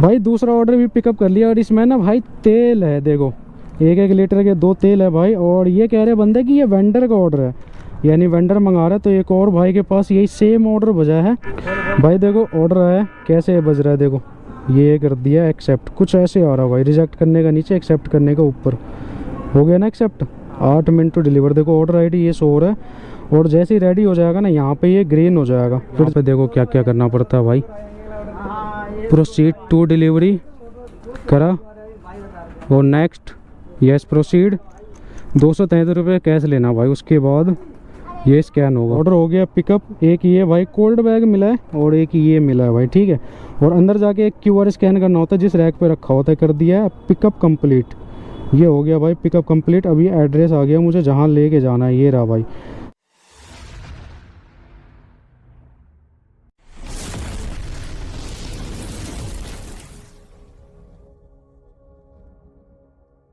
भाई दूसरा ऑर्डर भी पिकअप कर लिया और इसमें ना भाई तेल है, देखो 1-1 लीटर के 2 तेल है भाई। और ये कह रहे बंदे कि ये वेंडर का ऑर्डर है, यानी वेंडर मंगा रहा है। तो एक और भाई के पास यही सेम ऑर्डर बजा है भाई। देखो ऑर्डर आया कैसे बज रहा है, देखो ये कर दिया एक्सेप्ट, कुछ ऐसे आ रहा है भाई। रिजेक्ट करने का नीचे, एक्सेप्ट करने का ऊपर, हो गया ना एक्सेप्ट। 8 minute to deliver. देखो ऑर्डर आईडी ये शो हो रहा है और जैसे ही रेडी हो जाएगा ना यहाँ पे ये ग्रीन हो जाएगा। फिर पे देखो क्या क्या करना पड़ता है भाई। प्रोसीड टू डिलीवरी करा और नेक्स्ट, यस प्रोसीड। 233 रुपये कैश लेना भाई। उसके बाद ये स्कैन होगा। ऑर्डर हो गया पिकअप। एक ये भाई कोल्ड बैग मिला है और एक ये मिला है भाई, ठीक है। और अंदर जाके एक QR स्कैन करना होता है जिस रैक पे रखा होता है। कर दिया है पिकअप कंप्लीट। ये हो गया भाई पिकअप कंप्लीट। अब ये एड्रेस आ गया मुझे जहाँ लेके जाना है, ये रहा भाई।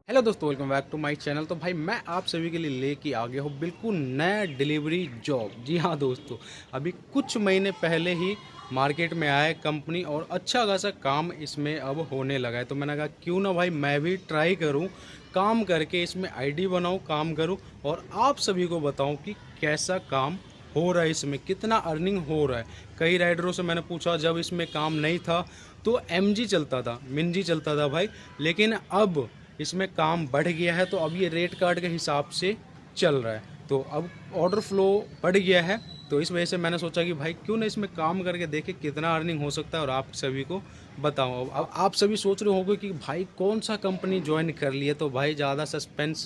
हेलो दोस्तों, welcome back to my channel. तो भाई मैं आप सभी के लिए लेके आ गया हूँ बिल्कुल नया डिलीवरी जॉब। जी हाँ दोस्तों, अभी कुछ महीने पहले ही मार्केट में आया है कंपनी और अच्छा खासा काम इसमें अब होने लगा है। तो मैंने कहा क्यों ना भाई मैं भी ट्राई करूँ, काम करके इसमें आईडी बनाऊँ, काम करूँ और आप सभी को बताऊँ कि कैसा काम हो रहा है, इसमें कितना अर्निंग हो रहा है। कई राइडरों से मैंने पूछा, जब इसमें काम नहीं था तो MG चलता था, मिनजी चलता था भाई, लेकिन अब इसमें काम बढ़ गया है तो अब ये रेट कार्ड के हिसाब से चल रहा है। तो अब ऑर्डर फ्लो बढ़ गया है, तो इस वजह से मैंने सोचा कि भाई क्यों ना इसमें काम करके देखे कितना अर्निंग हो सकता है और आप सभी को बताऊं। अब आप सभी सोच रहे होंगे कि भाई कौन सा कंपनी ज्वाइन कर लिया। तो भाई ज़्यादा सस्पेंस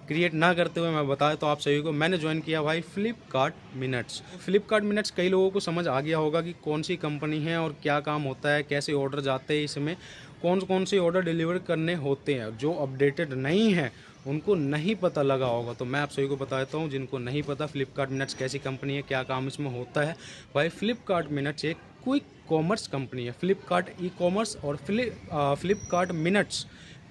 क्रिएट ना करते हुए मैं बताया तो आप सभी को, मैंने ज्वाइन किया भाई फ्लिपकार्ट मिनट्स। फ्लिपकार्ट मिनट्स कई लोगों को समझ आ गया होगा कि कौन सी कंपनी है और क्या काम होता है, कैसे ऑर्डर जाते हैं, इसमें कौन से ऑर्डर डिलीवर करने होते हैं। जो अपडेटेड नहीं है उनको नहीं पता लगा होगा, तो मैं आप सभी को बता देता हूँ जिनको नहीं पता फ्लिपकार्ट मिनट्स कैसी कंपनी है, क्या काम इसमें होता है। भाई फ्लिपकार्ट मिनट्स एक क्विक कॉमर्स कंपनी है। फ्लिपकार्ट ई कॉमर्स और फ्लिपकार्ट मिनट्स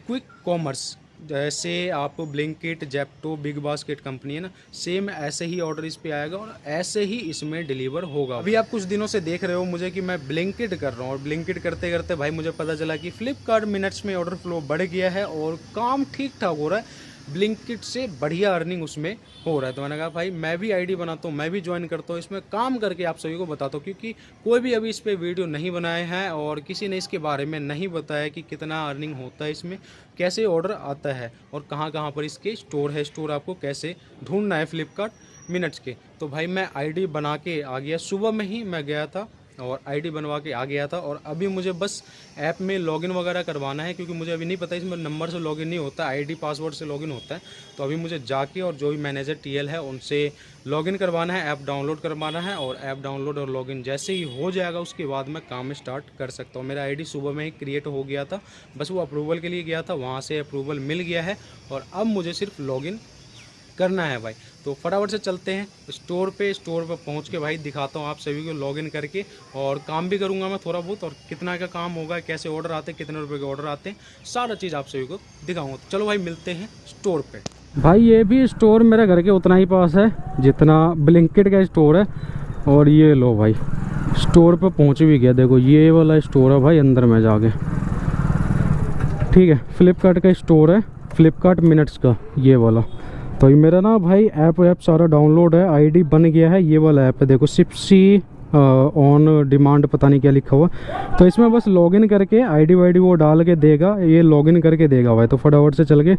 क्विक कॉमर्स। जैसे आप Blinkit, Zepto, big basket company है ना, सेम ऐसे ही ऑर्डर इस पे आएगा और ऐसे ही इसमें डिलीवर होगा। अभी आप कुछ दिनों से देख रहे हो मुझे कि मैं ब्लिंकिट कर रहा हूँ और ब्लिंकिट करते करते भाई मुझे पता चला कि फ्लिपकार्ट मिनट्स में ऑर्डर फ्लो बढ़ गया है और काम ठीक ठाक हो रहा है। ब्लिंकिट से बढ़िया अर्निंग उसमें हो रहा है। तो मैंने कहा भाई मैं भी आईडी बनाता हूँ, मैं भी ज्वाइन करता हूँ, इसमें काम करके आप सभी को बताता हूँ, क्योंकि कोई भी अभी इस पर वीडियो नहीं बनाए हैं और किसी ने इसके बारे में नहीं बताया कि कितना अर्निंग होता है इसमें, कैसे ऑर्डर आता है और कहाँ कहाँ पर इसके स्टोर है, स्टोर आपको कैसे ढूंढना है फ्लिपकार्ट मिनट्स के। तो भाई मैं आईडी बना के आ गया, सुबह में ही मैं गया था और आईडी बनवा के आ गया था। और अभी मुझे बस ऐप में लॉगिन वगैरह करवाना है, क्योंकि मुझे अभी नहीं पता इसमें नंबर से लॉगिन नहीं होता, आईडी पासवर्ड से लॉगिन होता है। तो अभी मुझे जाके और जो भी मैनेजर TL है उनसे लॉगिन करवाना है, ऐप डाउनलोड करवाना है और ऐप डाउनलोड और लॉगिन जैसे ही हो जाएगा उसके बाद मैं काम स्टार्ट कर सकता हूँ। मेरा आईडी सुबह में ही क्रिएट हो गया था, बस वो अप्रूवल के लिए गया था, वहाँ से अप्रूवल मिल गया है और अब मुझे सिर्फ लॉगिन करना है भाई। तो फटाफट से चलते हैं स्टोर पे पहुंच के भाई दिखाता हूं आप सभी को लॉगिन करके, और काम भी करूंगा मैं थोड़ा बहुत, और कितना का काम होगा, कैसे ऑर्डर आते हैं, कितने रुपए के ऑर्डर आते हैं, सारा चीज़ आप सभी को दिखाऊंगा। तो चलो भाई मिलते हैं स्टोर पे। भाई ये भी स्टोर मेरे घर के उतना ही पास है जितना ब्लिंकिट का स्टोर है। और ये लो भाई स्टोर पे पहुँच भी गया। देखो ये वाला स्टोर है भाई, अंदर में जाके, ठीक है। फ्लिपकार्ट का स्टोर है, फ्लिपकार्ट मिनट्स का ये वाला। तो ये मेरा ना भाई ऐप सारा डाउनलोड है, आईडी बन गया है। ये वाला ऐप है देखो, सिप्सी ऑन डिमांड पता नहीं क्या लिखा हुआ। तो इसमें बस लॉगिन करके आईडी वाईडी वो डाल के देगा, ये लॉगिन करके देगा भाई। तो फटाफट से चल के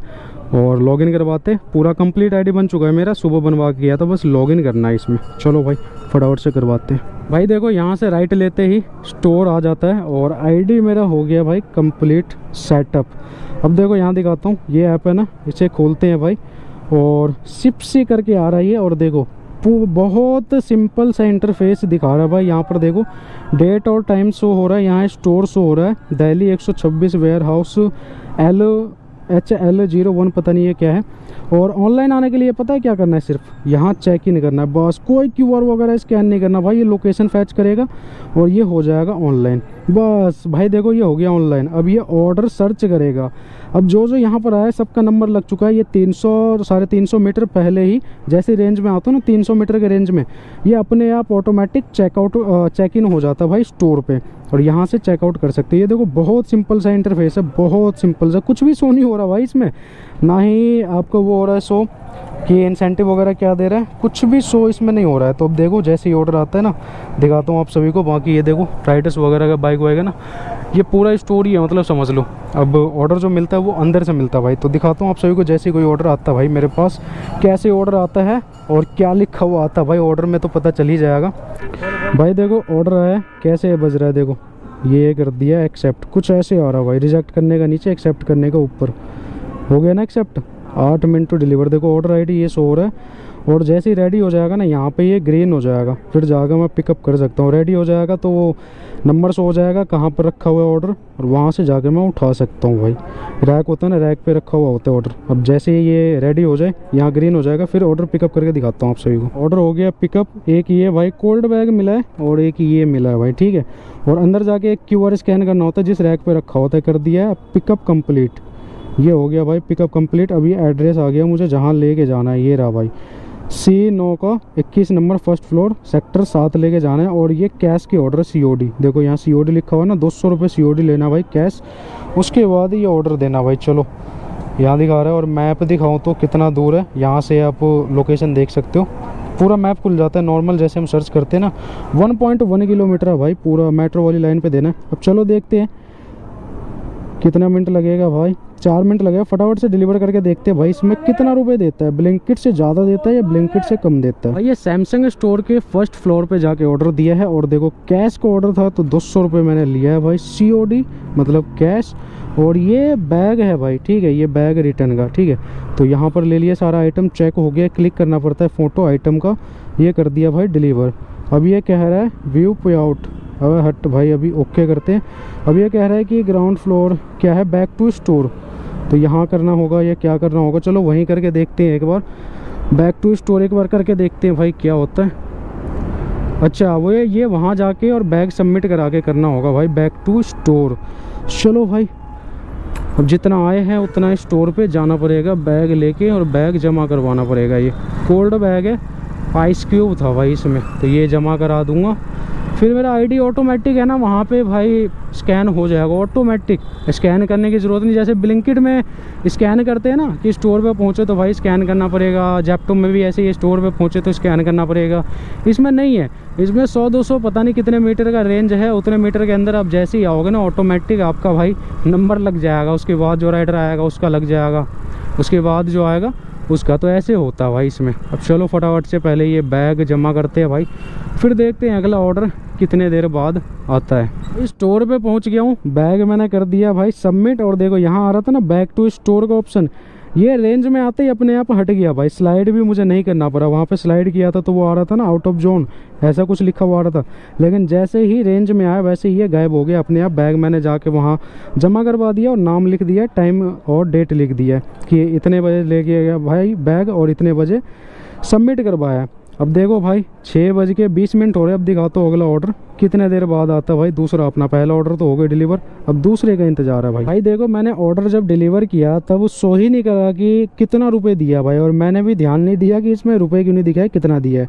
और लॉगिन करवाते। पूरा कंप्लीट आईडी बन चुका है मेरा, सुबह बनवा के गया था, बस लॉगिन करना है इसमें। चलो भाई फटाफट से करवाते हैं। भाई देखो यहाँ से राइट लेते ही स्टोर आ जाता है और आईडी मेरा हो गया भाई कंप्लीट सेटअप। अब देखो यहाँ दिखाता हूँ, ये ऐप है ना, इसे खोलते हैं भाई और सिप्सी करके आ रहा है ये। और देखो बहुत सिंपल सा इंटरफेस दिखा रहा है भाई। यहाँ पर देखो डेट और टाइम शो हो रहा है, यहाँ स्टोर शो हो रहा है दिल्ली 126 वेयर हाउस LHL01 पता नहीं ये क्या है। और ऑनलाइन आने के लिए पता है क्या करना है, सिर्फ यहाँ चेक इन करना है बस, कोई QR वगैरह स्कैन नहीं करना भाई। ये लोकेशन फैच करेगा और ये हो जाएगा ऑनलाइन। बस भाई देखो ये हो गया ऑनलाइन। अब ये ऑर्डर सर्च करेगा, अब जो जो यहाँ पर आया सबका नंबर लग चुका है। ये 300 350 मीटर पहले ही जैसे रेंज में आता हो ना, 300 मीटर के रेंज में ये अपने आप ऑटोमेटिक चेक इन हो जाता है भाई स्टोर पे, और यहाँ से चेकआउट कर सकते हैं। ये देखो बहुत सिंपल सा इंटरफेस है, बहुत सिंपल सा, कुछ भी शो नहीं हो रहा भाई इसमें, ना ही आपको वो हो रहा है शो कि इंसेंटिव वगैरह क्या दे रहा है, कुछ भी शो इसमें नहीं हो रहा है। तो अब देखो जैसे ही ऑर्डर आता है ना, दिखाता हूँ आप सभी को। बाकी ये देखो राइडर्स वगैरह का बाइक वगैरह ना, ये पूरा स्टोरी है, मतलब समझ लो। अब ऑर्डर जो मिलता है वो अंदर से मिलता है भाई। तो दिखाता हूँ आप सभी को, जैसे कोई ऑर्डर आता है भाई मेरे पास, कैसे ऑर्डर आता है और क्या लिखा हुआ आता है भाई ऑर्डर में, तो पता चल ही जाएगा भाई। देखो ऑर्डर आया, कैसे बज रहा है देखो, ये कर दिया एक्सेप्ट, कुछ ऐसे आ रहा है भाई, रिजेक्ट करने का नीचे, एक्सेप्ट करने का ऊपर, हो गया ना एक्सेप्ट। 8 मिनट टू डिलीवर, देखो ऑर्डर आईडी ये शो हो रहा है। और जैसे ही रेडी हो जाएगा ना, यहाँ पे ये ग्रीन हो जाएगा, फिर जाकर मैं पिकअप कर सकता हूँ। रेडी हो जाएगा तो वो नंबर शो हो जाएगा कहाँ पर रखा हुआ है ऑर्डर, और वहाँ से जाकर मैं उठा सकता हूँ भाई। रैक होता है ना, रैक पे रखा हुआ होता है ऑर्डर। अब जैसे ही ये रेडी हो जाए, यहाँ ग्रीन हो जाएगा, फिर ऑर्डर पिकअप करके दिखाता हूँ आप सभी को। ऑर्डर हो गया पिकअप, एक ये भाई कोल्ड बैग मिला है और एक ये मिला है भाई, ठीक है। और अंदर जाके एक QR स्कैन करना होता है जिस रैक पे रखा होता है, कर दिया है पिकअप कंप्लीट। ये हो गया भाई पिकअप कंप्लीट। अब ये एड्रेस आ गया मुझे जहाँ लेके जाना है, ये रहा भाई, C9 का 21 नंबर फर्स्ट फ्लोर सेक्टर 7 लेके जाना है। और ये कैश की ऑर्डर COD, देखो यहाँ COD लिखा हुआ है ना, 200 रुपये COD लेना भाई कैश, उसके बाद ये ऑर्डर देना भाई। चलो यहाँ दिखा रहा है, और मैप दिखाऊँ तो कितना दूर है, यहाँ से आप लोकेशन देख सकते हो, पूरा मैप खुल जाता है। नॉर्मल जैसे हम सर्च करते हैं ना, 1.1 किलोमीटर है भाई, पूरा मेट्रो वाली लाइन पे देना है। अब चलो देखते हैं कितना मिनट लगेगा भाई। 4 मिनट लगेगा, फटाफट से डिलीवर करके देखते हैं भाई इसमें कितना रुपए देता है, ब्लिंकिट से ज़्यादा देता है या ब्लिंकिट से कम देता है भाई। ये सैमसंग स्टोर के फर्स्ट फ्लोर पे जाके ऑर्डर दिया है, और देखो कैश का ऑर्डर था तो 200 रुपये मैंने लिया है भाई, COD मतलब कैश। और ये बैग है भाई, ठीक है, ये बैग रिटर्न का, ठीक है। तो यहाँ पर ले लिया, सारा आइटम चेक हो गया, क्लिक करना पड़ता है फ़ोटो आइटम का, ये कर दिया भाई डिलीवर। अब ये कह रहा है व्यू पे आउट, अब हट भाई, अभी ओके करते हैं। अब ये कह रहा है कि ग्राउंड फ्लोर क्या है, बैक टू स्टोर, तो यहाँ करना होगा या क्या करना होगा, चलो वहीं करके देखते हैं एक बार। बैक टू स्टोर एक बार करके देखते हैं भाई क्या होता है। अच्छा वो ये वहाँ जाके और बैग सबमिट करा के करना होगा भाई, बैक टू स्टोर। चलो भाई, अब जितना आए हैं उतना स्टोर पे जाना पड़ेगा बैग लेके, और बैग जमा करवाना पड़ेगा। ये कोल्ड बैग है, आइस क्यूब था भाई इसमें, तो ये जमा करा दूंगा। फिर मेरा आईडी ऑटोमेटिक है ना, वहाँ पे भाई स्कैन हो जाएगा ऑटोमेटिक, स्कैन करने की ज़रूरत नहीं। जैसे ब्लिंकिट में स्कैन करते हैं ना कि स्टोर पे पहुँचे तो भाई स्कैन करना पड़ेगा, जेप्टो में भी ऐसे ही स्टोर पे पहुँचे तो स्कैन करना पड़ेगा। इसमें नहीं है, इसमें 100-200 पता नहीं कितने मीटर का रेंज है, उतने मीटर के अंदर आप जैसे ही आओगे ना, ऑटोमेटिक आपका भाई नंबर लग जाएगा, उसके बाद जो राइडर आएगा उसका लग जाएगा, उसके बाद जो आएगा उसका। तो ऐसे होता है भाई इसमें। अब चलो फटाफट से पहले ये बैग जमा करते हैं भाई, फिर देखते हैं अगला ऑर्डर कितने देर बाद आता है। स्टोर पे पहुंच गया हूँ, बैग मैंने कर दिया भाई सबमिट, और देखो यहाँ आ रहा था ना बैक टू स्टोर का ऑप्शन, ये रेंज में आते ही अपने आप हट गया भाई। स्लाइड भी मुझे नहीं करना पड़ा, वहाँ पे स्लाइड किया था तो वो आ रहा था ना आउट ऑफ जोन, ऐसा कुछ लिखा हुआ आ रहा था। लेकिन जैसे ही रेंज में आया वैसे ही ये गायब हो गया अपने आप। बैग मैंने जाके वहाँ जमा करवा दिया और नाम लिख दिया, टाइम और डेट लिख दिया कि इतने बजे लेके गया भाई बैग और इतने बजे सबमिट करवाया। अब देखो भाई 6:20 हो रहे। अब दिखाता हूँ अगला ऑर्डर कितने देर बाद आता है भाई। दूसरा, अपना पहला ऑर्डर तो हो गया डिलीवर, अब दूसरे का इंतजार है भाई। देखो मैंने ऑर्डर जब डिलीवर किया तब वो शो ही नहीं करा कि कितना रुपए दिया भाई, और मैंने भी ध्यान नहीं दिया कि इसमें रुपए क्यों नहीं दिखा है, कितना दिया है।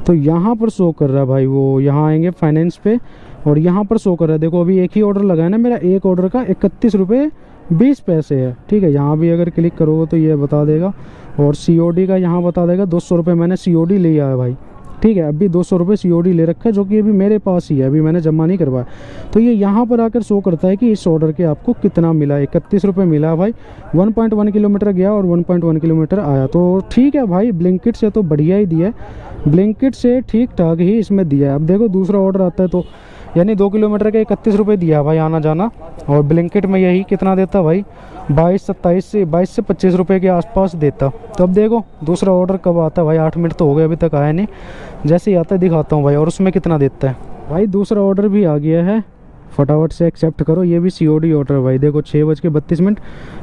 तो यहाँ पर शो कर रहा है भाई, वो यहाँ आएंगे फाइनेंस पे और यहाँ पर शो कर रहा है। देखो अभी एक ही ऑर्डर लगा है ना मेरा, एक ऑर्डर का 31 रुपये 20 पैसे है, ठीक है। यहाँ भी अगर क्लिक करोगे तो ये बता देगा, और COD का यहाँ बता देगा 200 रुपये मैंने COD लिया है भाई, ठीक है। अभी 200 रुपये COD ले रखा है, जो कि अभी मेरे पास ही है, अभी मैंने जमा नहीं करवाया। तो ये यहाँ पर आकर शो करता है कि इस ऑर्डर के आपको कितना मिला, 31 रुपये मिला भाई। 1.1 किलोमीटर गया और 1.1 किलोमीटर आया, तो ठीक है भाई। ब्लिंकिट से तो बढ़िया ही दिया है, ब्लिंकिट से ठीक ठाक ही इसमें दिया है। अब देखो दूसरा ऑर्डर आता है तो यानी 2 किलोमीटर के 31 रुपये दिया भाई आना जाना, और ब्लिंकिट में यही कितना देता भाई, 22 से 25 रुपये के आसपास देता। तो अब देखो दूसरा ऑर्डर कब आता है भाई, 8 मिनट तो हो गए अभी तक आया नहीं। जैसे ही आता है दिखाता हूँ भाई, और उसमें कितना देता है भाई। दूसरा ऑर्डर भी आ गया है, फटाफट से एक्सेप्ट करो। ये भी COD ऑर्डर है भाई। देखो 6:32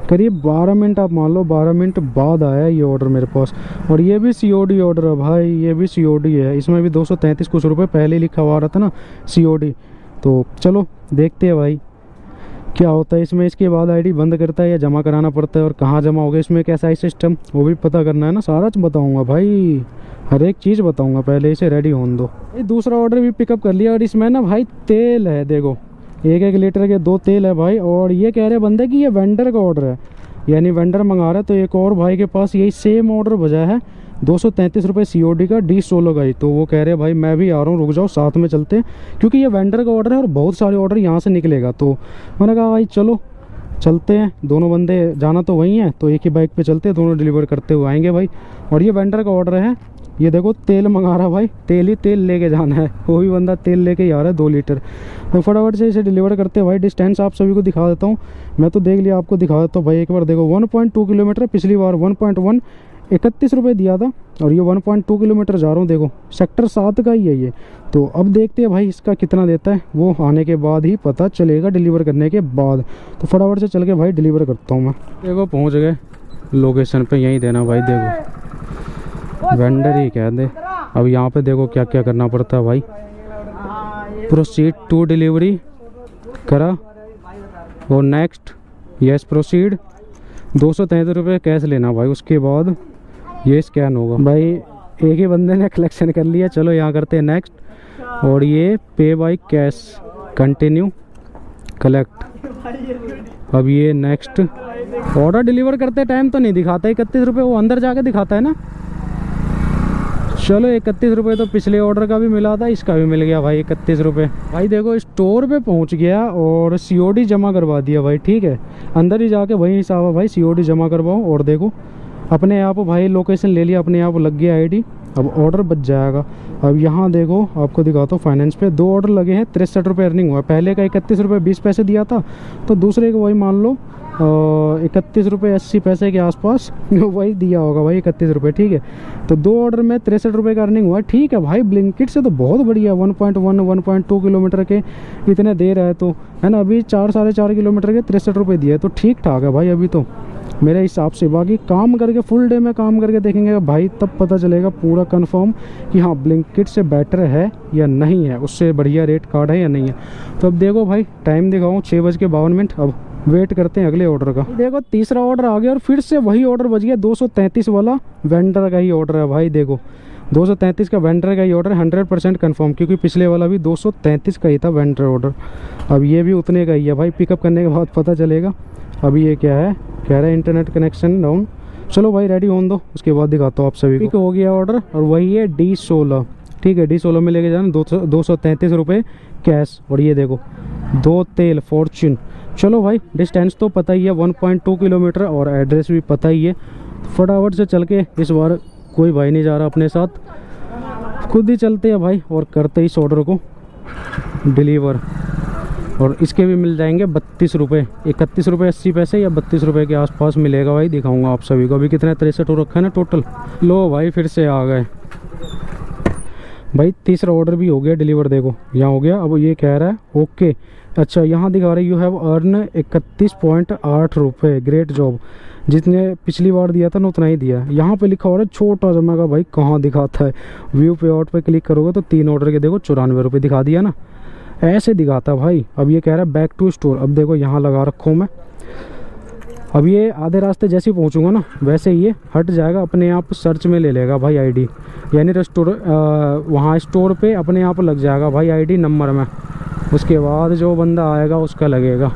करीब 12 मिनट आप मान लो, 12 मिनट बाद आया ये ऑर्डर मेरे पास, और ये भी COD ऑर्डर है भाई, ये भी COD है। इसमें भी 233 कुछ रुपये पहले लिखा हुआ रहा था ना COD। तो चलो देखते हैं भाई क्या होता है इसमें, इसके बाद आईडी बंद करता है या जमा कराना पड़ता है, और कहाँ जमा होगा, इसमें कैसा है सिस्टम वो भी पता करना है ना। सारा बताऊंगा भाई, हर एक चीज़ बताऊंगा, पहले इसे रेडी होने दो। ये दूसरा ऑर्डर भी पिकअप कर लिया, और इसमें ना भाई तेल है, देखो 1-1 लीटर के 2 तेल है भाई। और ये कह रहे बंदे कि ये वेंडर का ऑर्डर है, यानी वेंडर मंगा रहा है। तो एक और भाई के पास यही सेम ऑर्डर बजा है 233 रुपये COD का, D16 का ही। तो वो कह रहे भाई मैं भी आ रहा हूँ, रुक जाओ साथ में चलते हैं, क्योंकि ये वेंडर का ऑर्डर है और बहुत सारे ऑर्डर यहाँ से निकलेगा। तो मैंने कहा भाई चलो चलते हैं, दोनों बंदे जाना तो वहीं है, तो एक ही बाइक पे चलते हैं, दोनों डिलीवर करते हुए आएंगे भाई। और ये वेंडर का ऑर्डर है, ये देखो तेल मंगा रहा भाई, तेल ही तेल लेके जाना है, वो भी बंदा तेल लेके ही आ रहा है 2 लीटर। तो फटाफट से इसे डिलीवर करते हैं भाई। डिस्टेंस आप सभी को दिखा देता हूँ, मैं तो देख लिया, आपको दिखा देता हूँ भाई एक बार। देखो 1.2 किलोमीटर, पिछली बार 1.1 31 रुपये दिया था, और ये 1.2 किलोमीटर जा रहा हूँ। देखो सेक्टर 7 का ही है ये। तो अब देखते हैं भाई इसका कितना देता है, वो आने के बाद ही पता चलेगा, डिलीवर करने के बाद। तो फटाफट से चल के भाई डिलीवर करता हूँ मैं। देखो पहुँच गए लोकेशन पे, यहीं देना भाई। देखो वेंडर ही कह दे। अब यहाँ पे देखो क्या क्या करना पड़ता है भाई। प्रोसीड टू डिलीवरी करा, और नेक्स्ट यस प्रोसीड, 233 रुपये कैश लेना भाई। उसके बाद ये स्कैन होगा भाई। एक ही बंदे ने कलेक्शन कर लिया, चलो यहाँ करते हैं नेक्स्ट। और ये पे बाय कैश, कंटिन्यू कलेक्ट। अब ये नेक्स्ट ऑर्डर डिलीवर करते टाइम तो नहीं दिखाता 31 रुपये, वो अंदर जाके दिखाता है ना। चलो 31 रुपये तो पिछले ऑर्डर का भी मिला था, इसका भी मिल गया भाई 31 रुपये। भाई देखो स्टोर पे पहुंच गया और COD जमा करवा दिया भाई। ठीक है, अंदर ही जाके वही हिसाब है भाई, COD जमा करवाओ। और देखो अपने आप भाई लोकेशन ले लिया, अपने आप लग गया आईडी। अब ऑर्डर बच जाएगा। अब यहाँ देखो आपको दिखाता हूँ फाइनेंस पे 2 ऑर्डर लगे हैं, 63 रुपये अर्निंग हुआ। पहले का 31 रुपये 20 पैसे दिया था, तो दूसरे को वही मान लो 31 रुपये 80 पैसे के आसपास वही दिया होगा भाई, 31 रुपये। ठीक है, तो 2 ऑर्डर में 63 रुपये का अर्निंग हुआ। ठीक है भाई, ब्लिंकिट से तो बहुत बढ़िया, 1.2 किलोमीटर के इतने दे रहा है, तो है ना। अभी 4-4.5 किलोमीटर के 63 रुपये दिए, तो ठीक ठाक है भाई अभी तो मेरे हिसाब से। बाकी काम करके फुल डे में काम करके देखेंगे भाई, तब पता चलेगा पूरा कंफर्म कि हाँ ब्लिंकिट से बेटर है या नहीं है, उससे बढ़िया रेट कार्ड है या नहीं है। तो अब देखो भाई टाइम दिखाऊँ 6:52। अब वेट करते हैं अगले ऑर्डर का। देखो तीसरा ऑर्डर आ गया, और फिर से वही ऑर्डर बच गया 233 वाला, वेंडर का ही ऑर्डर है भाई। देखो 233 का वेंडर का ही ऑर्डर, 100% कन्फर्म, क्योंकि पिछले वाला भी 233 का ही था वेंडर ऑर्डर। अब ये भी उतने का ही है भाई, पिकअप करने के बाद पता चलेगा। अभी ये क्या है, कह रहा है इंटरनेट कनेक्शन डाउन। चलो भाई रेडी होने दो, उसके बाद दिखाता हूँ आप सभी को। पिक हो गया ऑर्डर, और वही है D16। ठीक है, D16 में लेके जाना 233 रुपये कैश। और ये देखो 2 तेल फॉर्च्यून। चलो भाई डिस्टेंस तो पता ही है 1.2 किलोमीटर, और एड्रेस भी पता ही है। फटाफट से चल के, इस बार कोई भाई नहीं जा रहा अपने साथ, खुद ही चलते हैं भाई, और करते इस ऑर्डर को डिलीवर। और इसके भी मिल जाएंगे 32 रुपये, 31 रुपये 80 पैसे या 32 रुपये के आसपास मिलेगा भाई। दिखाऊंगा आप सभी को। अभी कितने 63 हो रखा है ना टोटल। लो भाई फिर से आ गए भाई, तीसरा ऑर्डर भी हो गया डिलीवर। देखो यहाँ हो गया। अब ये कह रहा है ओके, अच्छा यहाँ दिखा रहे यू हैव अर्न 31.8 रुपये, ग्रेट जॉब। जितने पिछली बार दिया था ना उतना ही दिया है। यहाँ पे लिखा हो रहा है छोटा जमा का भाई, कहाँ दिखाता है। व्यू पे आउट पे क्लिक करोगे तो 3 ऑर्डर के देखो 94 रुपये दिखा दिया ना, ऐसे दिखाता भाई। अब ये कह रहा है बैक टू स्टोर। अब देखो यहाँ लगा रखा हूँ मैं। अब ये आधे रास्ते जैसे ही पहुँचूंगा ना, वैसे ये हट जाएगा, अपने आप सर्च में ले लेगा भाई आईडी, यानी वहाँ स्टोर पे अपने आप लग जाएगा भाई आईडी नंबर में। उसके बाद जो बंदा आएगा उसका लगेगा।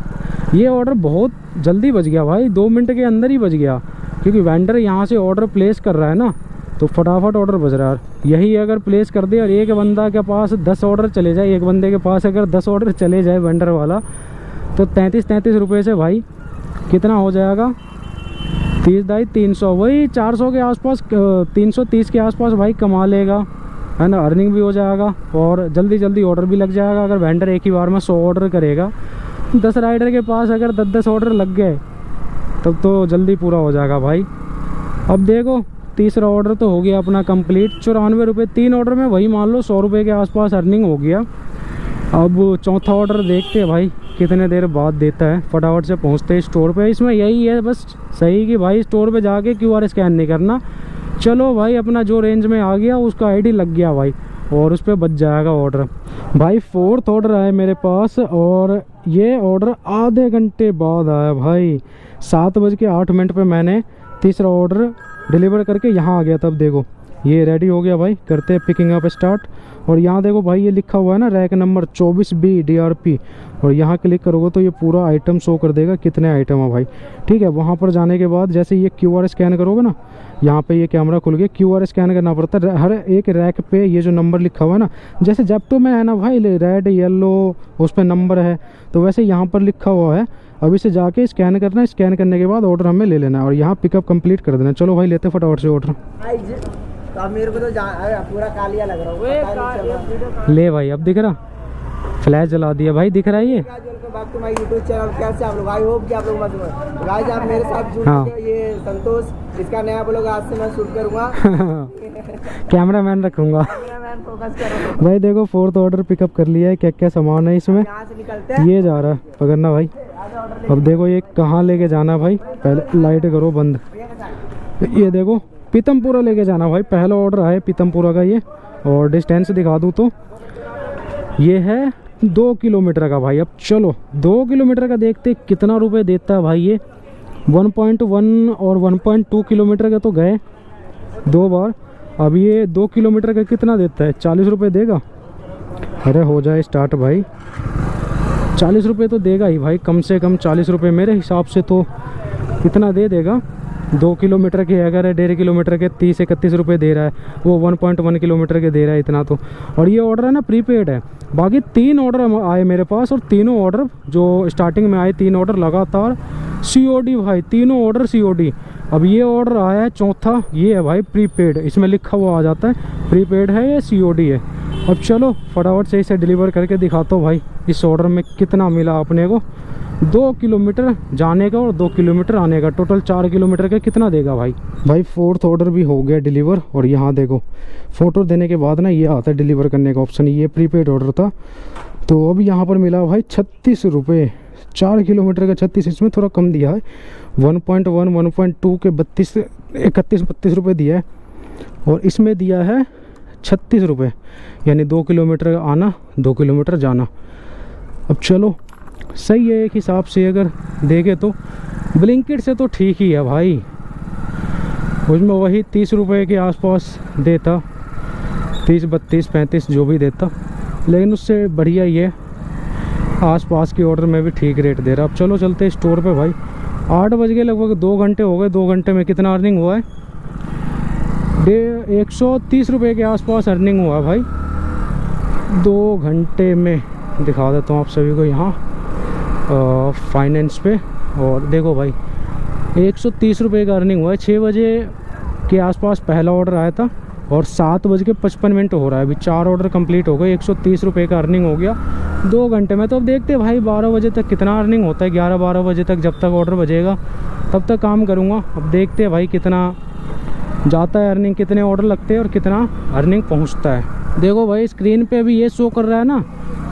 ये ऑर्डर बहुत जल्दी बच गया भाई, 2 मिनट के अंदर ही बच गया, क्योंकि वेंडर यहाँ से ऑर्डर प्लेस कर रहा है ना, तो फटाफट ऑर्डर बच रहा है। यही अगर प्लेस कर दे और एक बंदा के पास 10 ऑर्डर चले जाए, एक बंदे के पास अगर 10 ऑर्डर चले जाए वेंडर वाला, तो 33 रुपये से भाई कितना हो जाएगा, 30-300, वही 400 के आसपास, 330 के आसपास भाई कमा लेगा, है ना। अर्निंग भी हो जाएगा और जल्दी जल्दी ऑर्डर भी लग जाएगा। अगर वेंडर एक ही बार में 100 ऑर्डर करेगा, 10 राइडर के पास अगर 10-10 ऑर्डर लग गए, तब तो जल्दी पूरा हो जाएगा भाई। अब देखो तीसरा ऑर्डर तो हो गया अपना कंप्लीट, 94 रुपये। 3 ऑर्डर में वही मान लो 100 रुपये के आसपास अर्निंग हो गया। अब चौथा ऑर्डर देखते हैं भाई कितने देर बाद देता है। फटाफट से पहुंचते हैं स्टोर पे। इसमें यही है बस सही कि भाई स्टोर पे जाके QR स्कैन नहीं करना। चलो भाई अपना जो रेंज में आ गया उसका आईडी लग गया भाई। और उस पर बच जाएगा ऑर्डर। भाई 4th ऑर्डर आया मेरे पास और ये ऑर्डर आधे घंटे बाद आया भाई। 7:08 पे मैंने तीसरा ऑर्डर डिलीवर करके यहाँ आ गया। तब देखो ये रेडी हो गया भाई, करते हैं पिकिंग अप स्टार्ट। और यहाँ देखो भाई ये लिखा हुआ है ना रैक नंबर 24B DRP, और यहाँ क्लिक करोगे तो ये पूरा आइटम शो कर देगा कितने आइटम है भाई। ठीक है, वहाँ पर जाने के बाद जैसे ये QR स्कैन करोगे ना, यहाँ पे ये कैमरा खुल गया, QR स्कैन करना पड़ता है। हर एक रैक पे ये जो नंबर लिखा हुआ है ना, जैसे जेप्टो में है ना भाई रेड येलो उस पर नंबर है, तो वैसे यहाँ पर लिखा हुआ है। अभी से जाके स्कैन करना है, स्कैन करने के बाद ऑर्डर हमें ले लेना है और यहाँ पिकअप कंप्लीट कर देना। चलो भाई लेते फटाफट से ऑर्डर। तो अब मेरे को तो पूरा कालिया लग रहा है। ले भाई अब दिख रहा, फ्लैश जला दिया भाई, दिख रहा है ये। यूट्यूब चैनल कैसे आप लोग, आई होप कि आप लोग मस्त हो। गाइस आप मेरे साथ जुड़ हाँ। चुके, ये संतोष, इसका नया ब्लॉग आज से मैं शूट करूंगा। कैमरा मैन रखूंगा फोकस करो भाई। देखो 4th ऑर्डर पिकअप कर लिया है, क्या क्या सामान है इसमें। यहाँ से निकलते हैं। ये जा रहा है पकड़ना भाई। अब देखो ये कहाँ लेके जाना भाई, पहले लाइट करो बंद। ये देखो पीतमपुरा लेके जाना भाई। पहला ऑर्डर है पीतमपुरा का ये, और डिस्टेंस दिखा दूँ तो ये है 2 किलोमीटर का भाई। अब चलो 2 किलोमीटर का देखते कितना रुपए देता है भाई ये। 1.1 और 1.2 किलोमीटर के तो गए 2 बार, अब ये 2 किलोमीटर का कितना देता है, 40 रुपये देगा। अरे हो जाए स्टार्ट भाई, 40 रुपये तो देगा ही भाई, कम से कम 40 रुपये मेरे हिसाब से तो इतना दे देगा। 2 किलोमीटर के अगर 1.5 किलोमीटर के 30-31 रुपये दे रहा है, वो 1.1 किलोमीटर के दे रहा है इतना तो। और ये ऑर्डर है ना प्रीपेड है। बाकी 3 ऑर्डर आए मेरे पास, और तीनों ऑर्डर जो स्टार्टिंग में आए 3 ऑर्डर लगातार COD भाई, तीनों ऑर्डर COD। अब ये ऑर्डर आया है चौथा, ये है भाई प्रीपेड, इसमें लिखा हुआ आ जाता है प्रीपेड है या COD है। अब चलो फटाफट से इसे डिलीवर करके दिखाता हूँ भाई इस ऑर्डर में कितना मिला अपने को। 2 किलोमीटर जाने का और 2 किलोमीटर आने का, टोटल 4 किलोमीटर का कितना देगा भाई। 4th ऑर्डर भी हो गया डिलीवर, और यहाँ देखो फ़ोटो देने के बाद ना ये आता है डिलीवर करने का ऑप्शन। ये प्रीपेड ऑर्डर था, तो अब यहाँ पर मिला भाई 36 रुपये। 4 किलोमीटर का 36, इसमें थोड़ा कम दिया है। 1.1 1.2 के 31-32 रुपये दिया है, और इसमें दिया है 36 रुपये, यानी 2 किलोमीटर आना 2 किलोमीटर जाना। अब चलो सही है एक हिसाब से अगर देखे तो। ब्लिंकिट से तो ठीक ही है भाई, उसमें वही 30 रुपये के आसपास देता, 30 32 35 जो भी देता, लेकिन उससे बढ़िया ये आसपास के ऑर्डर में भी ठीक रेट दे रहा। अब चलो चलते स्टोर पे भाई। 8 बज गए, लगभग 2 घंटे हो गए। 2 घंटे में कितना अर्निंग हुआ है, 130 रुपये के आसपास अर्निंग हुआ भाई 2 घंटे में। दिखा देता हूँ आप सभी को यहाँ फाइनेंस पे, और देखो भाई 130 रुपये का अर्निंग हुआ है। 6 बजे के आसपास पहला ऑर्डर आया था, और 7:55 हो रहा है। अभी 4 ऑर्डर कंप्लीट हो गए, 130 रुपये का अर्निंग हो गया 2 घंटे में। तो अब देखते हैं भाई 12 बजे तक कितना अर्निंग होता है। 11-12 बजे तक जब तक ऑर्डर बजेगा तब तक काम करूँगा। अब देखते हैं भाई कितना जाता है अर्निंग, कितने ऑर्डर लगते हैं और कितना अर्निंग पहुँचता है। देखो भाई स्क्रीन पे अभी ये शो कर रहा है ना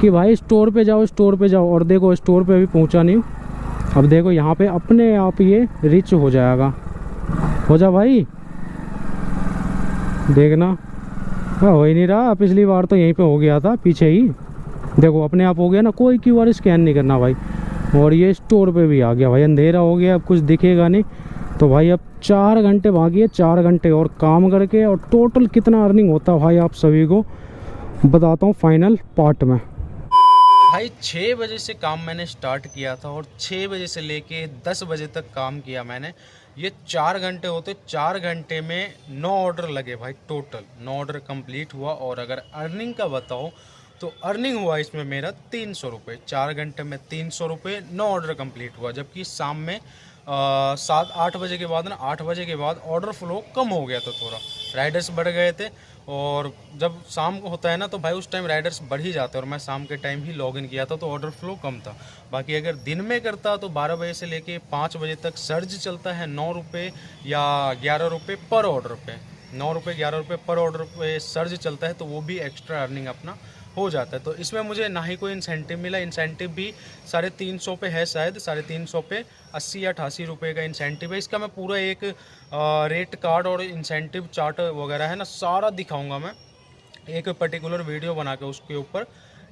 कि भाई स्टोर पे जाओ, स्टोर पे जाओ, और देखो स्टोर पे अभी पहुँचा नहीं हूँ। अब देखो यहाँ पे अपने आप ये रिच हो जाएगा। हो जा भाई, देखना। हो ही नहीं रहा, पिछली बार तो यहीं पे हो गया था पीछे ही। देखो अपने आप हो गया ना, कोई QR स्कैन नहीं करना भाई। और ये स्टोर पे भी आ गया भाई। अंधेरा हो गया, अब कुछ दिखेगा नहीं। तो भाई अब 4 घंटे बाकी है, 4 घंटे और काम करके, और टोटल कितना अर्निंग होता है भाई आप सभी को बताता हूँ फाइनल पार्ट में। भाई 6 बजे से काम मैंने स्टार्ट किया था, और 6 बजे से लेके 10 बजे तक काम किया मैंने। ये 4 घंटे होते, 4 घंटे में 9 ऑर्डर लगे भाई टोटल। 9 ऑर्डर कंप्लीट हुआ। और अगर अर्निंग का बताओ तो अर्निंग हुआ इसमें मेरा 300 रुपये। 4 घंटे में 300 रुपये, 9 ऑर्डर कंप्लीट हुआ। जबकि शाम में 7-8 बजे के बाद ना, 8 बजे के बाद ऑर्डर फ्लो कम हो गया था, थोड़ा राइडर्स बढ़ गए थे। और जब शाम को होता है ना तो भाई उस टाइम राइडर्स बढ़ ही जाते हैं, और मैं शाम के टाइम ही लॉगिन किया था तो ऑर्डर फ्लो कम था। बाकी अगर दिन में करता तो 12 बजे से लेके 5 बजे तक सर्ज चलता है 9 रुपये या 11 रुपये पर ऑर्डर पे। 9 रुपये 11 रुपये पर ऑर्डर पे सर्ज चलता है, तो वो भी एक्स्ट्रा अर्निंग अपना हो जाता है। तो इसमें मुझे ना ही कोई इंसेंटिव मिला। इंसेंटिव भी 350 पे है शायद, 350 पे 80 या 88 रुपये का इंसेंटिव है। इसका मैं पूरा एक रेट कार्ड और इंसेंटिव चार्ट वगैरह है ना सारा दिखाऊंगा मैं एक पर्टिकुलर वीडियो बना के उसके ऊपर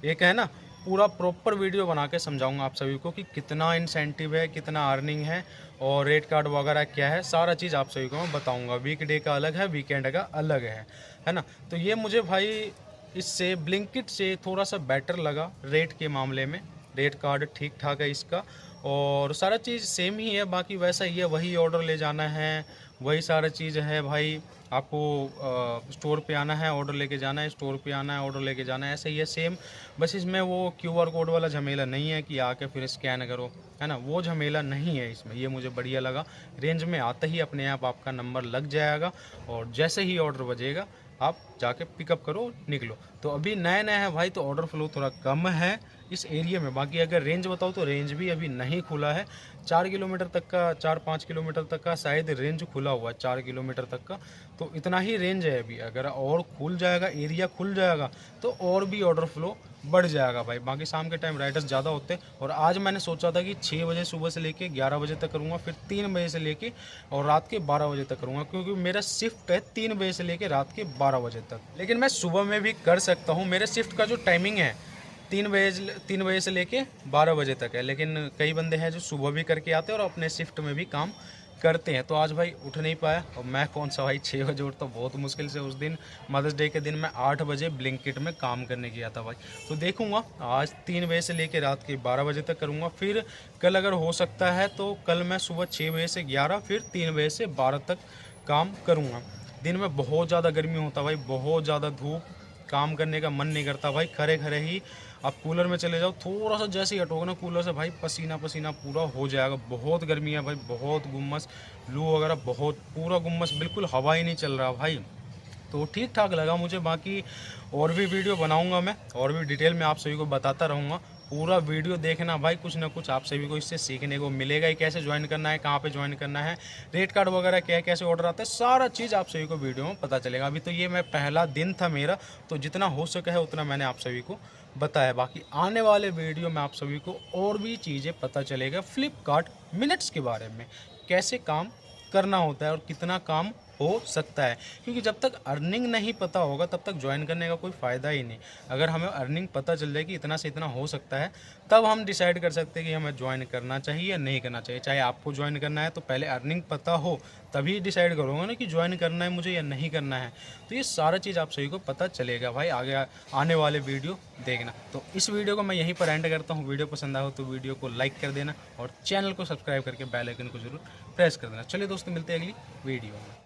एक है ना पूरा प्रॉपर वीडियो बना के समझाऊंगा आप सभी को कि कितना इंसेंटिव है, कितना अर्निंग है और रेट कार्ड वगैरह क्या है, सारा चीज़ आप सभी को मैं बताऊंगा। वीकडे का अलग है, वीकेंड का अलग है ना। तो ये मुझे भाई इससे ब्लिंकिट से थोड़ा सा बेटर लगा रेट के मामले में। रेट कार्ड ठीक ठाक है इसका और सारा चीज़ सेम ही है, बाकी वैसा ही है, वही ऑर्डर ले जाना है, वही सारा चीज़ है भाई। आपको स्टोर पे आना है, ऑर्डर लेके जाना है, स्टोर पे आना है, ऑर्डर लेके जाना है, ऐसे ही है सेम। बस इसमें वो QR कोड वाला झमेला नहीं है कि आके फिर स्कैन करो, है ना, वो झमेला नहीं है इसमें। ये मुझे बढ़िया लगा। रेंज में आते ही अपने आप आपका नंबर लग जाएगा और जैसे ही ऑर्डर बजेगा आप जाके पिकअप करो, निकलो। तो अभी नया नया है भाई, तो ऑर्डर फ्लो थोड़ा कम है इस एरिया में। बाकी अगर रेंज बताओ तो रेंज भी अभी नहीं खुला है। 4 किलोमीटर तक का, 4-5 किलोमीटर तक का शायद रेंज खुला हुआ है, 4 किलोमीटर तक का। तो इतना ही रेंज है अभी। अगर और खुल जाएगा, एरिया खुल जाएगा तो और भी ऑर्डर फ्लो बढ़ जाएगा भाई। बाकी शाम के टाइम राइडर्स ज़्यादा होते हैं। और आज मैंने सोचा था कि 6 बजे सुबह से लेके 11 बजे तक करूँगा, फिर 3 बजे से लेके और रात के 12 बजे तक करूँगा, क्योंकि मेरा शिफ्ट है 3 बजे से लेके रात के 12 बजे तक। लेकिन मैं सुबह में भी कर सकता हूँ। मेरे शिफ्ट का जो टाइमिंग है 3 बजे से लेके 12 बजे तक है। लेकिन कई बंदे हैं जो सुबह भी करके आते हैं और अपने शिफ्ट में भी काम करते हैं। तो आज भाई उठ नहीं पाया और मैं कौन सा भाई 6 बजे उठता, बहुत मुश्किल से। उस दिन मदर्स डे के दिन मैं 8 बजे ब्लिंकिट में काम करने गया था भाई। तो देखूंगा आज 3 बजे से लेके रात के 12 बजे तक करूंगा। फिर कल अगर हो सकता है तो कल मैं सुबह 6 बजे से 11, फिर 3 बजे से 12 तक काम करूँगा। दिन में बहुत ज़्यादा गर्मी होता भाई, बहुत ज़्यादा धूप, काम करने का मन नहीं करता भाई। खरे खरे ही आप कूलर में चले जाओ, थोड़ा सा जैसे ही हटोगे ना कूलर से भाई पसीना पसीना पूरा हो जाएगा। बहुत गर्मी है भाई, बहुत गुम्मस, लू वगैरह बहुत, पूरा गुम्मस, बिल्कुल हवा ही नहीं चल रहा भाई। तो ठीक ठाक लगा मुझे। बाकी और भी वीडियो बनाऊंगा मैं, और भी डिटेल में आप सभी को बताता रहूँगा। पूरा वीडियो देखना भाई, कुछ ना कुछ आप सभी को इससे सीखने को मिलेगा ही। कैसे ज्वाइन करना है, कहाँ पे ज्वाइन करना है, रेट कार्ड वगैरह क्या है, कैसे ऑर्डर आता है, सारा चीज़ आप सभी को वीडियो में पता चलेगा। अभी तो ये मैं पहला दिन था मेरा, तो जितना हो सका है उतना मैंने आप सभी को बताया। बाकी आने वाले वीडियो में आप सभी को और भी चीज़ें पता चलेगा फ्लिपकार्ट मिनट्स के बारे में, कैसे काम करना होता है और कितना काम हो सकता है। क्योंकि जब तक अर्निंग नहीं पता होगा तब तक ज्वाइन करने का कोई फ़ायदा ही नहीं। अगर हमें अर्निंग पता चल जाए कि इतना से इतना हो सकता है, तब हम डिसाइड कर सकते हैं कि हमें ज्वाइन करना चाहिए या नहीं करना चाहिए। चाहे आपको ज्वाइन करना है तो पहले अर्निंग पता हो, तभी डिसाइड करोगे ना कि ज्वाइन करना है मुझे या नहीं करना है। तो ये सारा चीज़ आप सभी को पता चलेगा भाई, आगे आने वाले वीडियो देखना। तो इस वीडियो को मैं यहीं पर एंड करता हूँ। वीडियो पसंद आया हो तो वीडियो को लाइक कर देना और चैनल को सब्सक्राइब करके बेल आइकन को जरूर प्रेस कर देना। चलिए दोस्तों, मिलते हैं अगली वीडियो में।